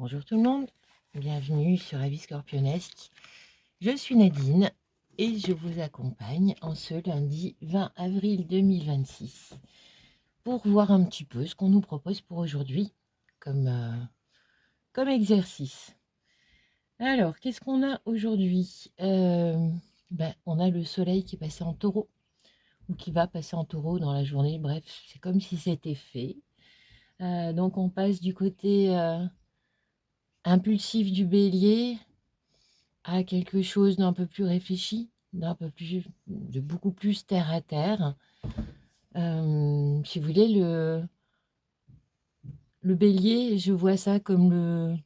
Bonjour tout le monde, bienvenue sur Avis Scorpionesque. Je suis Nadine et je vous accompagne en ce lundi 20 avril 2026 pour voir un petit peu ce qu'on nous propose pour aujourd'hui comme exercice. Alors, qu'est-ce qu'on a aujourd'hui? On a le soleil qui est passé en taureau ou qui va passer en taureau dans la journée. Bref, c'est comme si c'était fait. Donc, on passe du côté impulsif du bélier à quelque chose d'un peu plus réfléchi, de beaucoup plus terre à terre. Si vous voulez, le bélier, je vois ça comme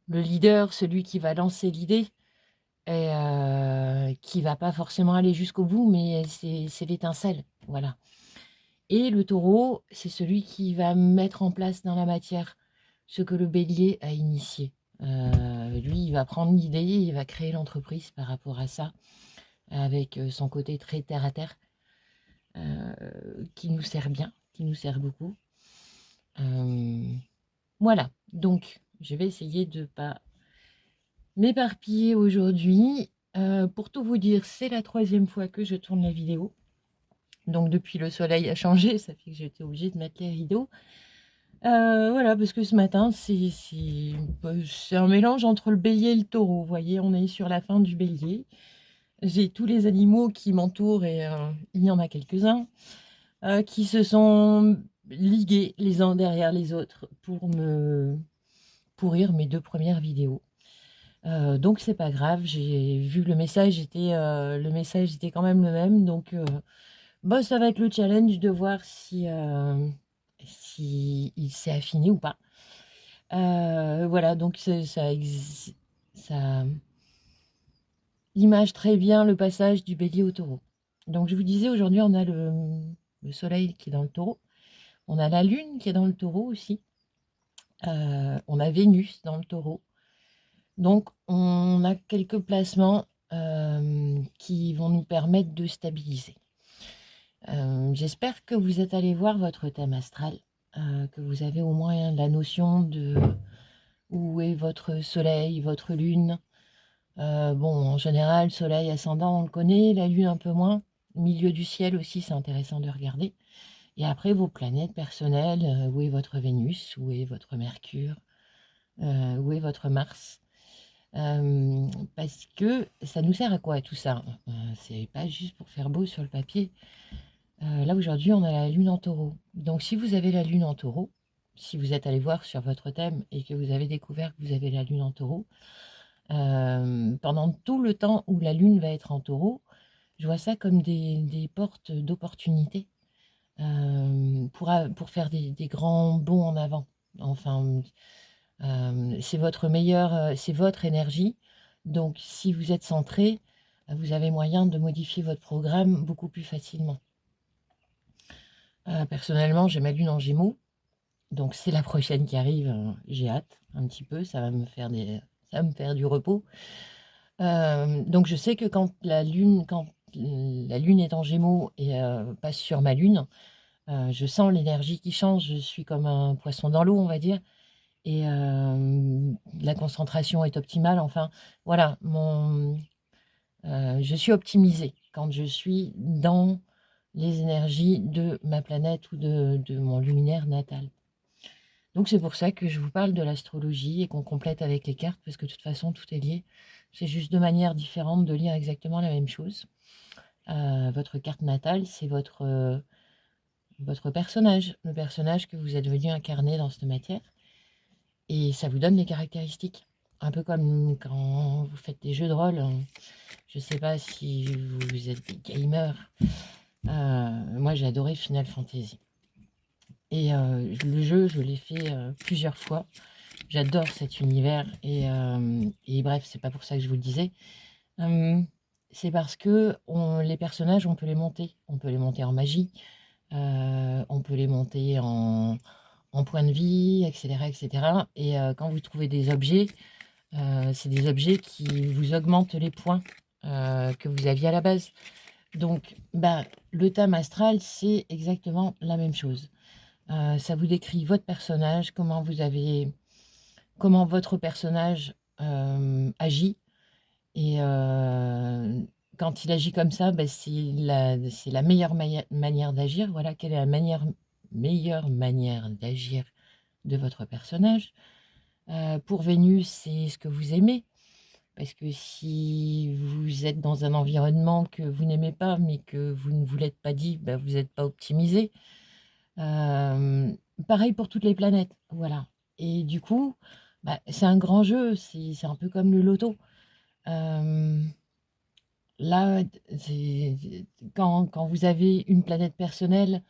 le leader, celui qui va lancer l'idée et qui va pas forcément aller jusqu'au bout, mais c'est l'étincelle, voilà. Et le taureau, c'est celui qui va mettre en place dans la matière ce que le bélier a initié. Lui, il va prendre l'idée, il va créer l'entreprise par rapport à ça, avec son côté très terre à terre, qui nous sert bien, qui nous sert beaucoup. Voilà, donc je vais essayer de ne pas m'éparpiller aujourd'hui. Pour tout vous dire, c'est la 3e fois que je tourne la vidéo. Donc depuis le soleil a changé, ça fait que j'ai été obligée de mettre les rideaux. Voilà, parce que ce matin, c'est un mélange entre le bélier et le taureau. Vous voyez, on est sur la fin du bélier. J'ai tous les animaux qui m'entourent et il y en a quelques-uns qui se sont ligués les uns derrière les autres pour me pourrir mes 2 premières vidéos. Donc c'est pas grave, j'ai vu le message était quand même le même, donc ça va être le challenge de voir si il s'est affiné ou pas. Voilà, donc ça image très bien le passage du bélier au taureau. Donc je vous disais, aujourd'hui on a le soleil qui est dans le taureau, on a la lune qui est dans le taureau aussi, on a Vénus dans le taureau. Donc on a quelques placements qui vont nous permettre de stabiliser. J'espère que vous êtes allé voir votre thème astral, que vous avez au moins la notion de où est votre soleil, votre lune. En général, soleil ascendant, on le connaît, la lune un peu moins. Milieu du ciel aussi, c'est intéressant de regarder. Et après, vos planètes personnelles, où est votre Vénus, où est votre Mercure, où est votre Mars. Parce que ça nous sert à quoi tout ça? C'est pas juste pour faire beau sur le papier. Là, aujourd'hui, on a la lune en taureau. Donc, si vous avez la lune en taureau, si vous êtes allé voir sur votre thème et que vous avez découvert que vous avez la lune en taureau, pendant tout le temps où la lune va être en taureau, je vois ça comme des portes d'opportunité pour faire des grands bonds en avant. Enfin, c'est c'est votre énergie. Donc, si vous êtes centré, vous avez moyen de modifier votre programme beaucoup plus facilement. Personnellement, j'ai ma lune en Gémeaux, donc c'est la prochaine qui arrive. J'ai hâte un petit peu, ça va me faire du repos. Donc je sais que quand la lune est en Gémeaux et passe sur ma lune, je sens l'énergie qui change. Je suis comme un poisson dans l'eau, on va dire, et la concentration est optimale. Enfin, voilà, je suis optimisée quand je suis dans les énergies de ma planète ou de mon luminaire natal. Donc c'est pour ça que je vous parle de l'astrologie et qu'on complète avec les cartes, parce que de toute façon, tout est lié. C'est juste 2 manières différentes de lire exactement la même chose. Votre carte natale, c'est votre personnage, le personnage que vous êtes venu incarner dans cette matière. Et ça vous donne les caractéristiques. Un peu comme quand vous faites des jeux de rôle. Je ne sais pas si vous êtes des gamers. Moi, j'ai adoré Final Fantasy. Et le jeu, je l'ai fait plusieurs fois. J'adore cet univers. Et bref, c'est pas pour ça que je vous le disais. C'est parce que les personnages, on peut les monter. On peut les monter en magie. On peut les monter en point de vie, etc. etc. Et quand vous trouvez des objets, c'est des objets qui vous augmentent les points que vous aviez à la base. Donc, le thème astral, c'est exactement la même chose. Ça vous décrit votre personnage, comment vous avez comment votre personnage agit. Et quand il agit comme ça, c'est la meilleure manière d'agir. Voilà, quelle est la meilleure manière d'agir de votre personnage. Pour Vénus, c'est ce que vous aimez. Parce que si vous êtes dans un environnement que vous n'aimez pas, mais que vous ne vous l'êtes pas dit, bah, vous n'êtes pas optimisé. Pareil pour toutes les planètes, voilà. Et du coup, bah, c'est un grand jeu, c'est un peu comme le loto. Là, quand vous avez une planète personnelle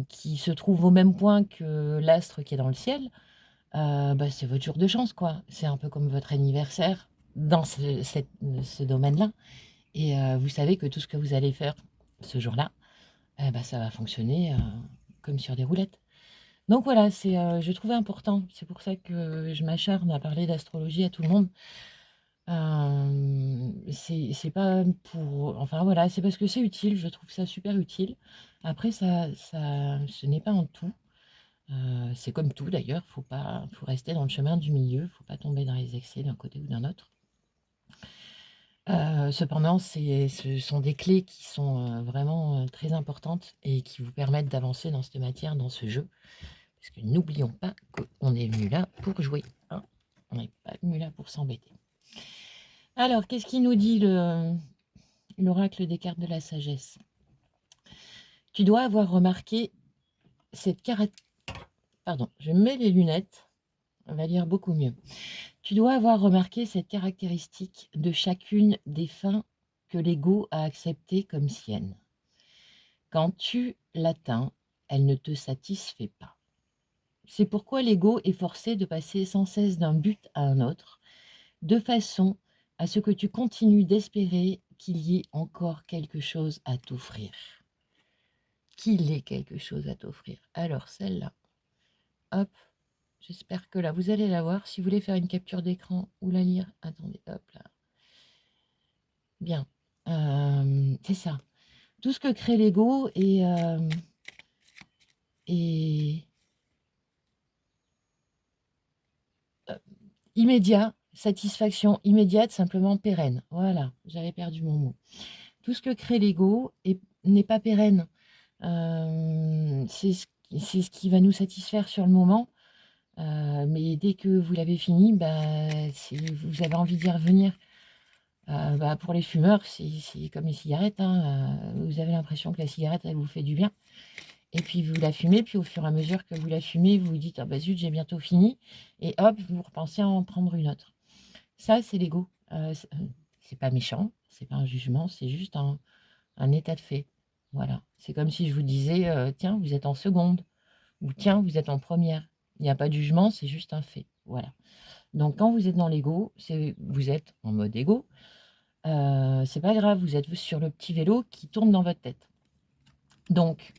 qui se trouve au même point que l'astre qui est dans le ciel, bah, c'est votre jour de chance, quoi. C'est un peu comme votre anniversaire dans ce domaine-là. Et vous savez que tout ce que vous allez faire ce jour-là, bah, ça va fonctionner comme sur des roulettes. Donc voilà, je trouvais important. C'est pour ça que je m'acharne à parler d'astrologie à tout le monde. C'est pas pour, enfin voilà, c'est parce que c'est utile. Je trouve ça super utile. Après, ce n'est pas en tout. C'est comme tout d'ailleurs. Faut rester dans le chemin du milieu. Faut pas tomber dans les excès d'un côté ou d'un autre. Cependant, ce sont des clés qui sont vraiment très importantes et qui vous permettent d'avancer dans cette matière, dans ce jeu. Parce que n'oublions pas qu'on est venu là pour jouer, hein. On n'est pas venu là pour s'embêter. Alors, qu'est-ce qui nous dit l'oracle des cartes de la sagesse? Tu dois avoir remarqué cette Pardon, je mets les lunettes, on va lire beaucoup mieux. Tu dois avoir remarqué cette caractéristique de chacune des fins que l'ego a acceptées comme siennes. Quand tu l'atteins, elle ne te satisfait pas. C'est pourquoi l'ego est forcé de passer sans cesse d'un but à un autre, de façon à ce que tu continues d'espérer qu'il y ait encore quelque chose à t'offrir. Qu'il ait quelque chose à t'offrir. Alors celle-là, hop, j'espère que là, vous allez la voir. Si vous voulez faire une capture d'écran ou la lire, attendez, hop là. Bien, c'est ça. Tout ce que crée l'ego est immédiat, satisfaction immédiate, simplement pérenne. Voilà, j'avais perdu mon mot. Tout ce que crée l'ego n'est pas pérenne. C'est ce qui va nous satisfaire sur le moment, mais dès que vous l'avez fini, bah, vous avez envie d'y revenir. Bah, pour les fumeurs, c'est comme les cigarettes, hein, vous avez l'impression que la cigarette, elle vous fait du bien. Et puis vous la fumez, puis au fur et à mesure que vous la fumez, vous vous dites: «Ah bah zut, j'ai bientôt fini», et hop, vous repensez à en prendre une autre. Ça, c'est l'ego. C'est pas méchant, c'est pas un jugement, c'est juste un état de fait. Voilà. C'est comme si je vous disais: «Tiens, vous êtes en seconde», ou «Tiens, vous êtes en première». Il n'y a pas de jugement, c'est juste un fait. Voilà. Donc quand vous êtes dans l'ego, vous êtes en mode ego, c'est pas grave, vous êtes sur le petit vélo qui tourne dans votre tête. Donc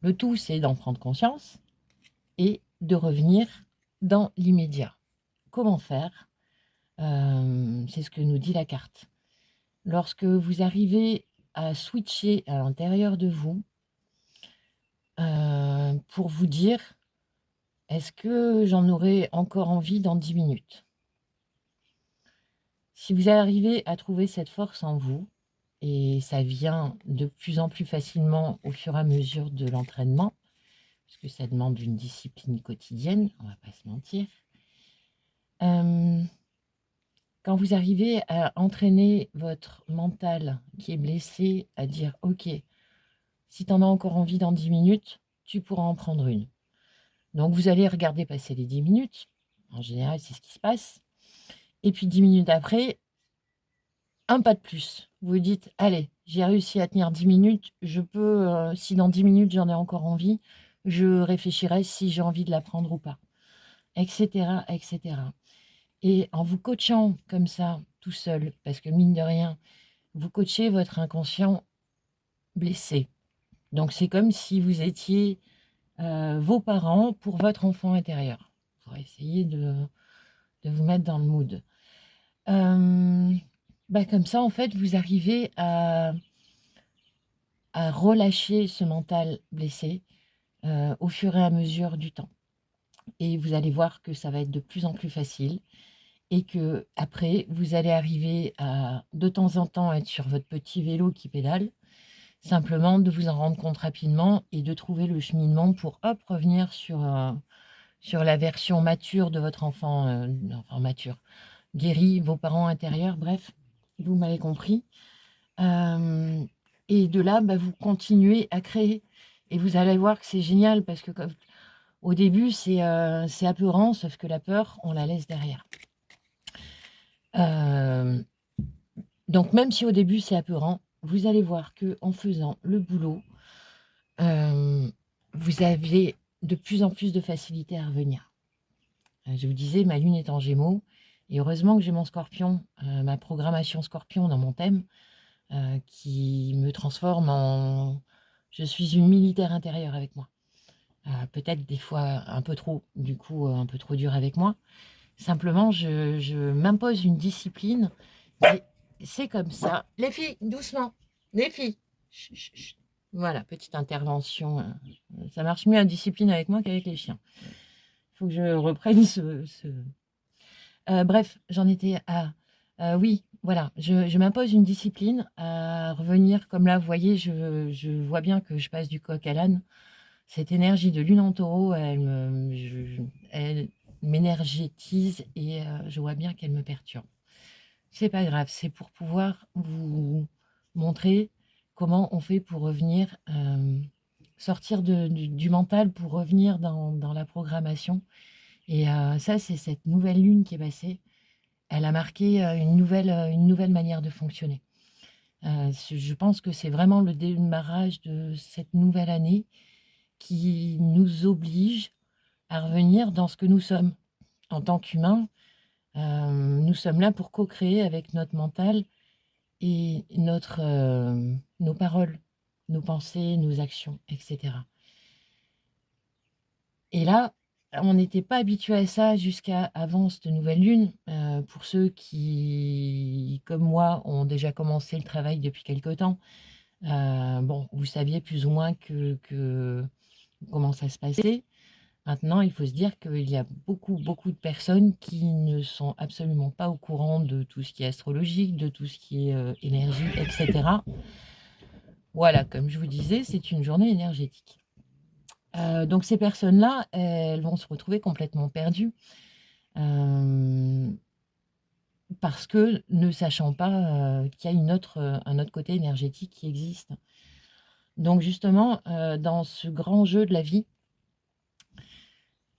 le tout, c'est d'en prendre conscience et de revenir dans l'immédiat. Comment faire? C'est ce que nous dit la carte. Lorsque vous arrivez à switcher à l'intérieur de vous, pour vous dire: «Est-ce que j'en aurai encore envie dans 10 minutes?» Si vous arrivez à trouver cette force en vous, et ça vient de plus en plus facilement au fur et à mesure de l'entraînement, parce que ça demande une discipline quotidienne, on va pas se mentir. Quand vous arrivez à entraîner votre mental qui est blessé à dire: «OK, si tu en as encore envie dans 10 minutes, tu pourras en prendre une». Donc vous allez regarder passer les 10 minutes, en général, c'est ce qui se passe, et puis 10 minutes après, un pas de plus. Vous vous dites: «Allez, j'ai réussi à tenir 10 minutes, je peux, si dans 10 minutes j'en ai encore envie, je réfléchirai si j'ai envie de la prendre ou pas», et cetera, et cetera. Et en vous coachant comme ça, tout seul, parce que mine de rien, vous coachez votre inconscient blessé. Donc c'est comme si vous étiez, vos parents pour votre enfant intérieur, pour essayer de vous mettre dans le mood. Bah, comme ça, en fait, vous arrivez à relâcher ce mental blessé, au fur et à mesure du temps. et vous allez voir que ça va être de plus en plus facile et que après vous allez arriver à, de temps en temps, être sur votre petit vélo qui pédale, simplement de vous en rendre compte rapidement et de trouver le cheminement pour, hop, revenir sur la version mature de votre enfant, enfin mature, guéri, vos parents intérieurs, bref, vous m'avez compris. Et de là, bah, vous continuez à créer. Et vous allez voir que c'est génial parce que au début, c'est apeurant, sauf que la peur, on la laisse derrière. Euh, donc même si au début c'est apeurant, vous allez voir que en faisant le boulot, vous avez de plus en plus de facilité à revenir. Je vous disais, ma lune est en Gémeaux, et heureusement que j'ai mon Scorpion, ma programmation Scorpion dans mon thème, qui me transforme en... Je suis une militaire intérieure avec moi. Peut-être des fois un peu trop, du coup, un peu trop dur avec moi. Simplement, je m'impose une discipline. C'est comme ça. Les filles, doucement. Les filles. Chut, chut, chut. Voilà, petite intervention. Ça marche mieux en discipline avec moi qu'avec les chiens. Il faut que je reprenne bref, j'en étais à... oui, voilà, je m'impose une discipline à revenir. Comme là, vous voyez, je vois bien que je passe du coq à l'âne. Cette énergie de lune en taureau, elle m'énergétise et je vois bien qu'elle me perturbe. C'est pas grave, c'est pour pouvoir vous montrer comment on fait pour revenir, sortir du mental pour revenir dans la programmation. Et ça, c'est cette nouvelle lune qui est passée. Elle a marqué une nouvelle manière de fonctionner. Je pense que c'est vraiment le démarrage de cette nouvelle année qui nous oblige à revenir dans ce que nous sommes. En tant qu'humains, nous sommes là pour co-créer avec notre mental et nos paroles, nos pensées, nos actions, etc. Et là, on n'était pas habitué à ça jusqu'à avant cette nouvelle lune. Pour ceux qui, comme moi, ont déjà commencé le travail depuis quelque temps, bon, vous saviez plus ou moins comment ça se passait. Maintenant, il faut se dire qu'il y a beaucoup, beaucoup de personnes qui ne sont absolument pas au courant de tout ce qui est astrologique, de tout ce qui est énergie, etc. Voilà, comme je vous disais, c'est une journée énergétique. Donc ces personnes-là, elles vont se retrouver complètement perdues parce que ne sachant pas qu'il y a un autre côté énergétique qui existe. Donc justement, dans ce grand jeu de la vie,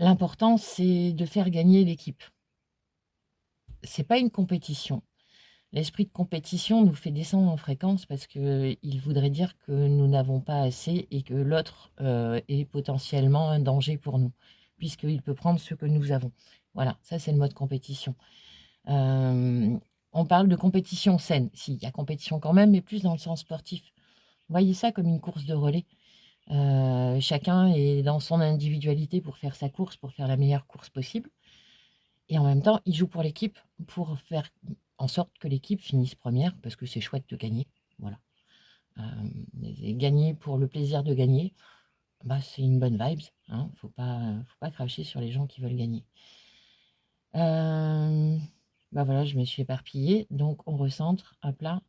l'important, c'est de faire gagner l'équipe. C'est pas une compétition. L'esprit de compétition nous fait descendre en fréquence parce qu'il voudrait dire que nous n'avons pas assez et que l'autre est potentiellement un danger pour nous, puisqu'il peut prendre ce que nous avons. Voilà, ça c'est le mode compétition. On parle de compétition saine. Si, il y a compétition quand même, mais plus dans le sens sportif. Voyez ça comme une course de relais. Chacun est dans son individualité pour faire sa course, pour faire la meilleure course possible. Et en même temps, il joue pour l'équipe, pour faire en sorte que l'équipe finisse première, parce que c'est chouette de gagner. Voilà. Gagner pour le plaisir de gagner, bah, c'est une bonne vibes. Hein. Faut pas cracher sur les gens qui veulent gagner. Bah voilà, je me suis éparpillée. Donc, on recentre. Hop là.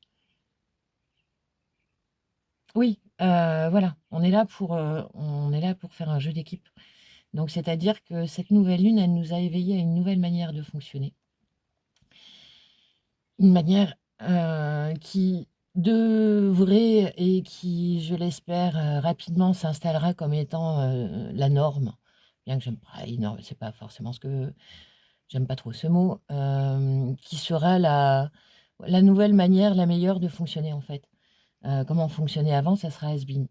Oui, voilà. On est là pour faire un jeu d'équipe. Donc, c'est-à-dire que cette nouvelle lune, elle nous a éveillés à une nouvelle manière de fonctionner. Une manière qui devrait et qui, je l'espère, rapidement s'installera comme étant la norme. Bien que j'aime pas, norme, c'est pas forcément ce que j'aime pas trop ce mot, qui sera la nouvelle manière, la meilleure de fonctionner en fait. Comment on fonctionnait avant, ça sera has-been.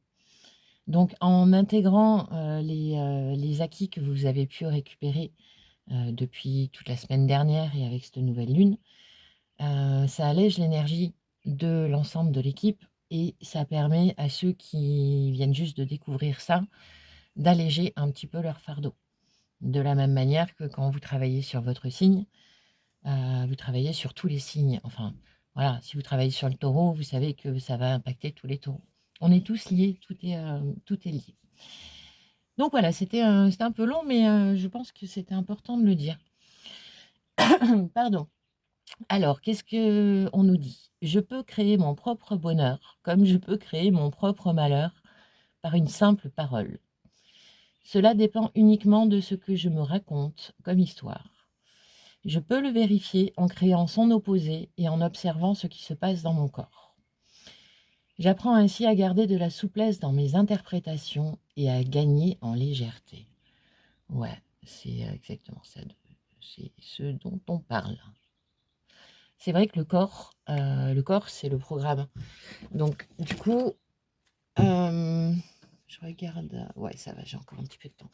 Donc en intégrant les acquis que vous avez pu récupérer depuis toute la semaine dernière et avec cette nouvelle lune, ça allège l'énergie de l'ensemble de l'équipe et ça permet à ceux qui viennent juste de découvrir ça, d'alléger un petit peu leur fardeau. De la même manière que quand vous travaillez sur votre signe, vous travaillez sur tous les signes. Enfin, voilà, si vous travaillez sur le taureau, vous savez que ça va impacter tous les taureaux. On est tous liés, tout est lié. Donc voilà, c'était un peu long, mais je pense que c'était important de le dire. Pardon. Alors, qu'est-ce qu'on nous dit? Je peux créer mon propre bonheur, comme je peux créer mon propre malheur, par une simple parole. Cela dépend uniquement de ce que je me raconte comme histoire. Je peux le vérifier en créant son opposé et en observant ce qui se passe dans mon corps. J'apprends ainsi à garder de la souplesse dans mes interprétations et à gagner en légèreté. Ouais, c'est exactement ça. C'est ce dont on parle. C'est vrai que le corps, c'est le programme. Donc, du coup, je regarde. Ouais, ça va, j'ai encore un petit peu de temps.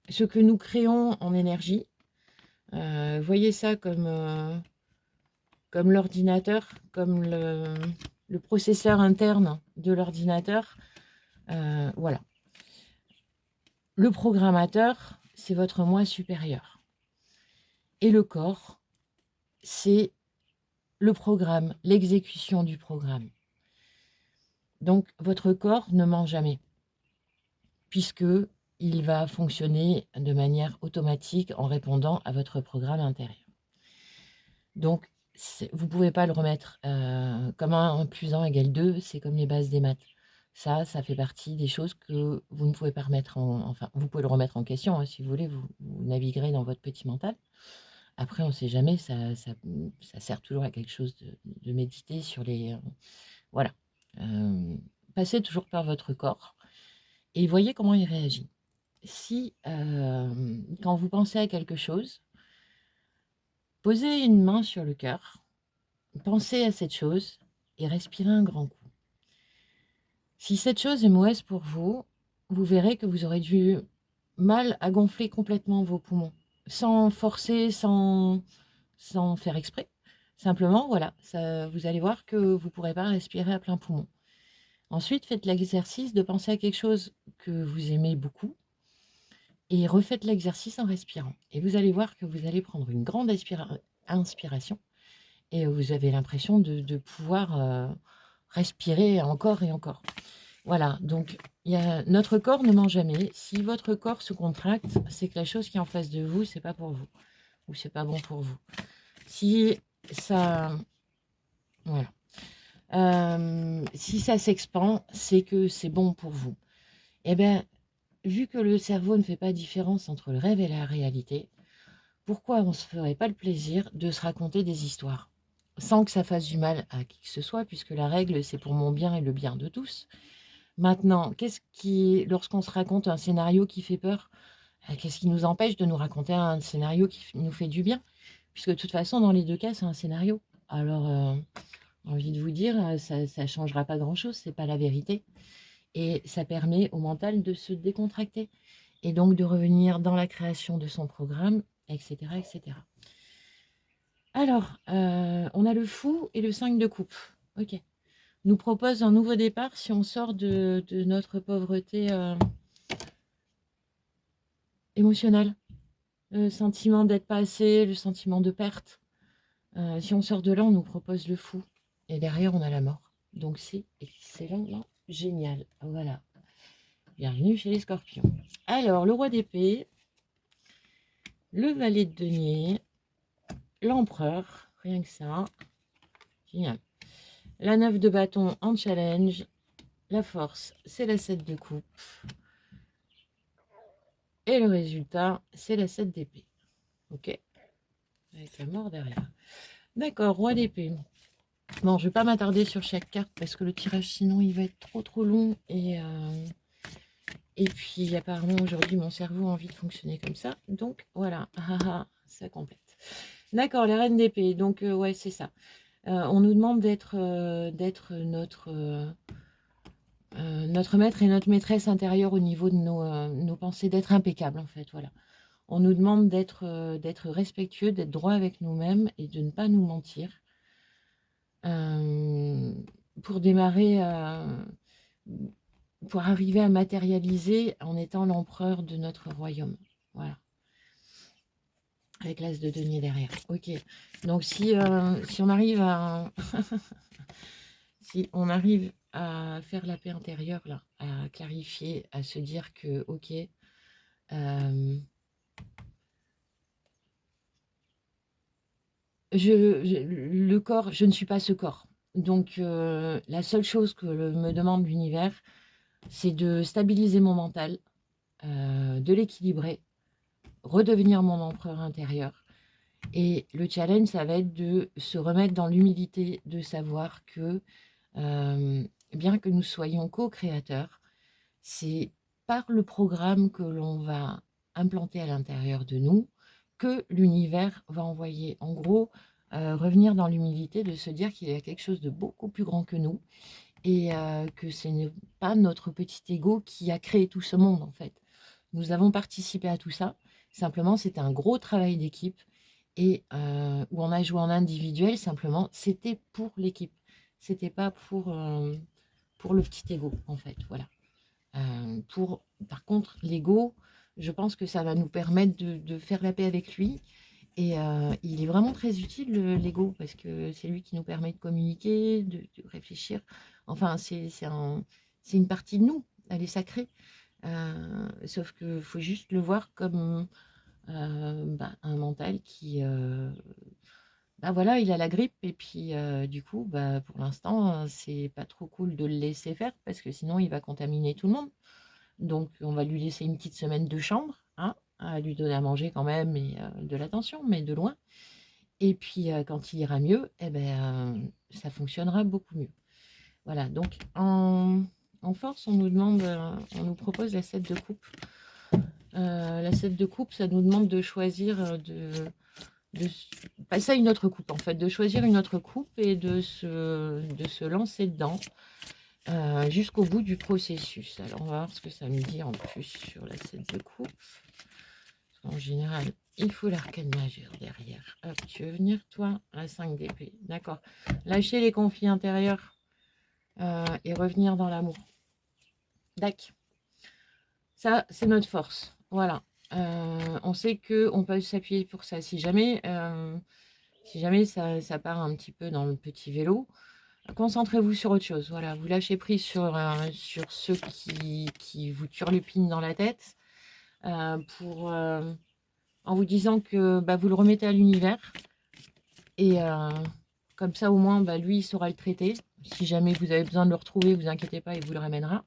Ce que nous créons en énergie, voyez ça comme l'ordinateur, comme le processeur interne de l'ordinateur. Voilà. Le programmateur, c'est votre moi supérieur. Et le corps, c'est le programme, l'exécution du programme. Donc, votre corps ne ment jamais, puisque il va fonctionner de manière automatique en répondant à votre programme intérieur. Donc, vous ne pouvez pas le remettre comme 1 plus 1 égale 2, c'est comme les bases des maths. Ça fait partie des choses que vous ne pouvez pas remettre enfin, vous pouvez le remettre en question, hein, si vous voulez, vous naviguerez dans votre petit mental. Après, on ne sait jamais, ça sert toujours à quelque chose de méditer sur les... voilà. Passez toujours par votre corps et voyez comment il réagit. Si, quand vous pensez à quelque chose, posez une main sur le cœur, pensez à cette chose et respirez un grand coup. Si cette chose est mauvaise pour vous, vous verrez que vous aurez du mal à gonfler complètement vos poumons, sans forcer, sans faire exprès. Simplement, voilà, vous allez voir que vous ne pourrez pas respirer à plein poumon. Ensuite, faites l'exercice de penser à quelque chose que vous aimez beaucoup et refaites l'exercice en respirant. Et vous allez voir que vous allez prendre une grande inspiration et vous avez l'impression de pouvoir respirer encore et encore. Voilà, donc notre corps ne ment jamais. Si votre corps se contracte, c'est que la chose qui est en face de vous, c'est pas pour vous ou c'est pas bon pour vous. Si ça, voilà. Si ça s'expand, c'est que c'est bon pour vous. Eh bien, vu que le cerveau ne fait pas différence entre le rêve et la réalité, pourquoi on ne se ferait pas le plaisir de se raconter des histoires sans que ça fasse du mal à qui que ce soit, puisque la règle, c'est pour mon bien et le bien de tous. Maintenant, lorsqu'on se raconte un scénario qui fait peur, qu'est-ce qui nous empêche de nous raconter un scénario qui nous fait du bien? Puisque de toute façon, dans les deux cas, c'est un scénario. Alors, j'ai envie de vous dire, ça ne changera pas grand-chose, c'est pas la vérité. Et ça permet au mental de se décontracter et donc de revenir dans la création de son programme, etc. etc. Alors, on a le fou et le 5 de coupe. Ok. Nous propose un nouveau départ si on sort de notre pauvreté émotionnelle. Le sentiment d'être pas assez, le sentiment de perte. Si on sort de là, on nous propose le fou. Et derrière, on a la mort. Donc c'est excellent, non? Génial. Voilà. Bienvenue chez les scorpions. Alors, le roi d'épée, le valet de denier, l'empereur, rien que ça. Génial. La 9 de bâton en challenge. La force, c'est la 7 de coupe. Et le résultat, c'est la 7 d'épée. Ok. Avec la mort derrière. D'accord, roi d'épée. Bon, je ne vais pas m'attarder sur chaque carte parce que le tirage, sinon, il va être trop long. Et puis, apparemment, aujourd'hui, mon cerveau a envie de fonctionner comme ça. Donc, voilà. Ça complète. D'accord, les reines d'épée. Donc, ouais, c'est ça. On nous demande d'être notre maître et notre maîtresse intérieure au niveau de nos pensées, d'être impeccable, en fait. Voilà. On nous demande d'être respectueux, d'être droit avec nous-mêmes et de ne pas nous mentir. Pour démarrer, pour arriver à matérialiser en étant l'empereur de notre royaume. Voilà. Avec l'as de denier derrière. Ok. Donc si on arrive à si on arrive à faire la paix intérieure, là, à clarifier, à se dire que, ok, euh, le corps, je ne suis pas ce corps. Donc, la seule chose que me demande l'univers, c'est de stabiliser mon mental, de l'équilibrer, redevenir mon empereur intérieur. Et le challenge, ça va être de se remettre dans l'humilité, de savoir que, bien que nous soyons co-créateurs, c'est par le programme que l'on va implanter à l'intérieur de nous que l'univers va envoyer. En gros, revenir dans l'humilité de se dire qu'il y a quelque chose de beaucoup plus grand que nous et que ce n'est pas notre petit ego qui a créé tout ce monde, en fait. Nous avons participé à tout ça. Simplement, c'était un gros travail d'équipe et où on a joué en individuel, simplement, c'était pour l'équipe. C'était pas pour le petit ego, en fait. Voilà. Par contre, l'ego, je pense que ça va nous permettre de faire la paix avec lui. Et il est vraiment très utile, l'ego, parce que c'est lui qui nous permet de communiquer, de réfléchir. Enfin, c'est une partie de nous, elle est sacrée. Sauf qu'il faut juste le voir comme un mental qui, voilà, il a la grippe et puis du coup, pour l'instant, c'est pas trop cool de le laisser faire parce que sinon il va contaminer tout le monde. Donc on va lui laisser une petite semaine de chambre, hein, à lui donner à manger quand même et de l'attention, mais de loin. Et puis quand il ira mieux, eh ben, ça fonctionnera beaucoup mieux. Voilà, donc en force, on nous propose la 7 de coupe. La 7 de coupe, ça nous demande de choisir de passer à une autre coupe, en fait, de choisir une autre coupe et de se lancer dedans jusqu'au bout du processus. Alors, on va voir ce que ça me dit en plus sur la 7 de coupe. En général, il faut l'arcane majeur derrière. Hop, tu veux venir, toi, à 5 d'épée. D'accord. Lâcher les conflits intérieurs et revenir dans l'amour. Dac. Ça, c'est notre force. Voilà. On sait qu'on peut s'appuyer pour ça. Si jamais ça part un petit peu dans le petit vélo, concentrez-vous sur autre chose. Voilà, vous lâchez prise sur ceux qui vous turlupinent dans la tête en vous disant que vous le remettez à l'univers. Et comme ça, au moins, lui, il saura le traiter. Si jamais vous avez besoin de le retrouver, vous inquiétez pas, il vous le ramènera.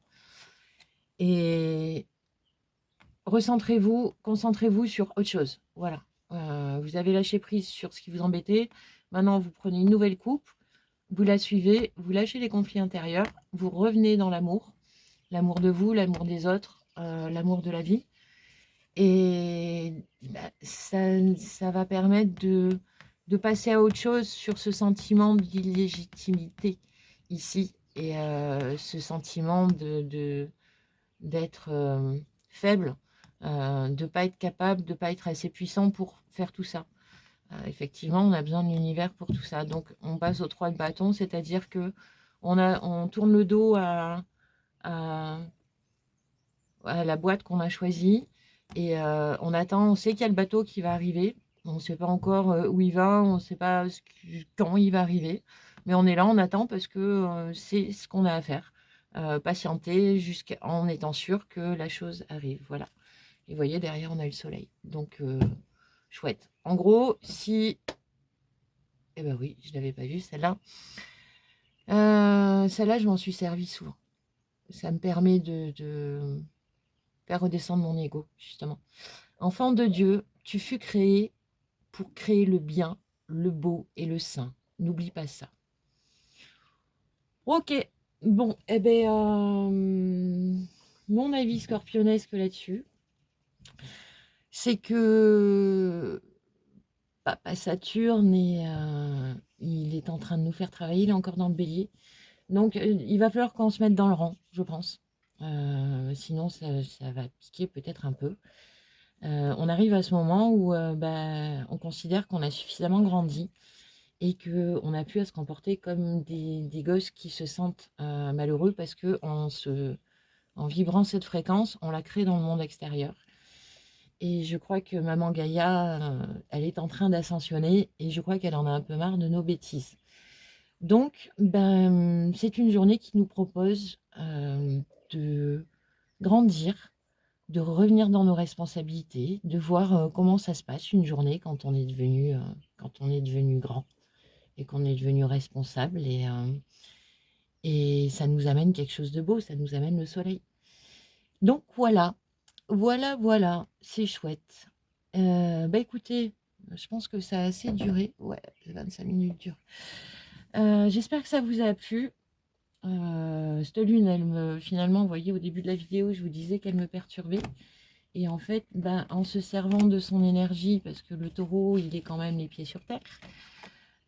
Et recentrez-vous, concentrez-vous sur autre chose. Voilà. Vous avez lâché prise sur ce qui vous embêtait. Maintenant, vous prenez une nouvelle coupe, vous la suivez, vous lâchez les conflits intérieurs, vous revenez dans l'amour. L'amour de vous, l'amour des autres, l'amour de la vie. Et ça va permettre de passer à autre chose sur ce sentiment d'illégitimité ici. Et ce sentiment d'être faible, de ne pas être capable, de ne pas être assez puissant pour faire tout ça. Effectivement, on a besoin de l'univers pour tout ça. Donc, on passe aux 3 de bâton, c'est-à-dire que on tourne le dos à la boîte qu'on a choisie et on attend, on sait qu'il y a le bateau qui va arriver. On ne sait pas encore où il va, on ne sait pas quand il va arriver, mais on est là, on attend parce que c'est ce qu'on a à faire. Patienter en étant sûr que la chose arrive. Voilà. Et vous voyez, derrière, on a le soleil. Donc, chouette. En gros, si... Eh ben oui, je ne l'avais pas vue, celle-là. Celle-là, je m'en suis servi souvent. Ça me permet de faire redescendre mon ego, justement. Enfant de Dieu, tu fus créé pour créer le bien, le beau et le saint. N'oublie pas ça. Ok, bon, eh ben, mon avis scorpionesque là-dessus, c'est que Papa Saturne il est en train de nous faire travailler, il est encore dans le bélier. Donc, il va falloir qu'on se mette dans le rang, je pense. Sinon, ça va piquer peut-être un peu. On arrive à ce moment où on considère qu'on a suffisamment grandi et qu'on n'a plus à se comporter comme des gosses qui se sentent malheureux parce en vibrant cette fréquence, on la crée dans le monde extérieur. Et je crois que maman Gaïa, elle est en train d'ascensionner et je crois qu'elle en a un peu marre de nos bêtises. Donc, ben, c'est une journée qui nous propose de grandir, de revenir dans nos responsabilités, de voir comment ça se passe une journée quand on est devenu grand et qu'on est devenu responsable. Et ça nous amène quelque chose de beau, ça nous amène le soleil. Donc voilà, voilà, c'est chouette. Bah écoutez, je pense que ça a assez duré. Ouais, 25 minutes dure. J'espère que ça vous a plu. Cette lune, finalement, vous voyez, au début de la vidéo, je vous disais qu'elle me perturbait. Et en fait, ben, en se servant de son énergie, parce que le taureau, il est quand même les pieds sur terre,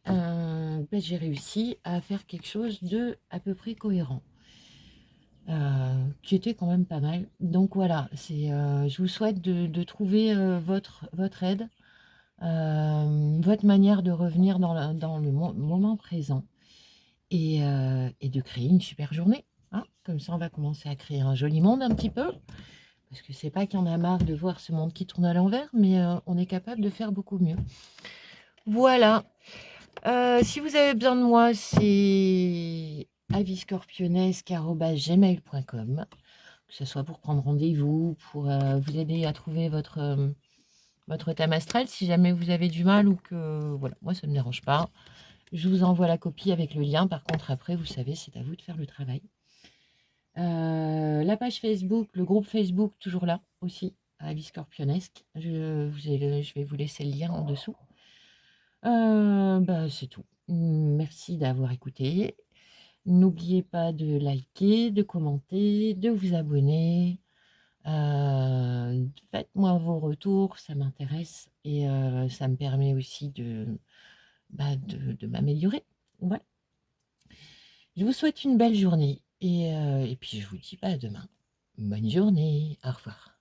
ben, j'ai réussi à faire quelque chose de à peu près cohérent. Qui était quand même pas mal. Donc voilà, je vous souhaite de trouver votre aide, votre manière de revenir dans le moment présent et de créer une super journée. Hein. Comme ça, on va commencer à créer un joli monde un petit peu. Parce que c'est pas qu'il y en a marre de voir ce monde qui tourne à l'envers, mais on est capable de faire beaucoup mieux. Voilà. Si vous avez besoin de moi, c'est aviscorpionesque@gmail.com. Que ce soit pour prendre rendez-vous, pour vous aider à trouver votre thème astral, si jamais vous avez du mal ou que... Voilà, moi, ça ne me dérange pas. Je vous envoie la copie avec le lien. Par contre, après, vous savez, c'est à vous de faire le travail. La page Facebook, le groupe Facebook, toujours là aussi, Aviscorpionesque. Je vais vous laisser le lien en dessous. Bah, c'est tout. Merci d'avoir écouté. N'oubliez pas de liker, de commenter, de vous abonner. Faites-moi vos retours, ça m'intéresse et ça me permet aussi de m'améliorer. Voilà. Je vous souhaite une belle journée et puis je vous dis pas à demain. Bonne journée, au revoir.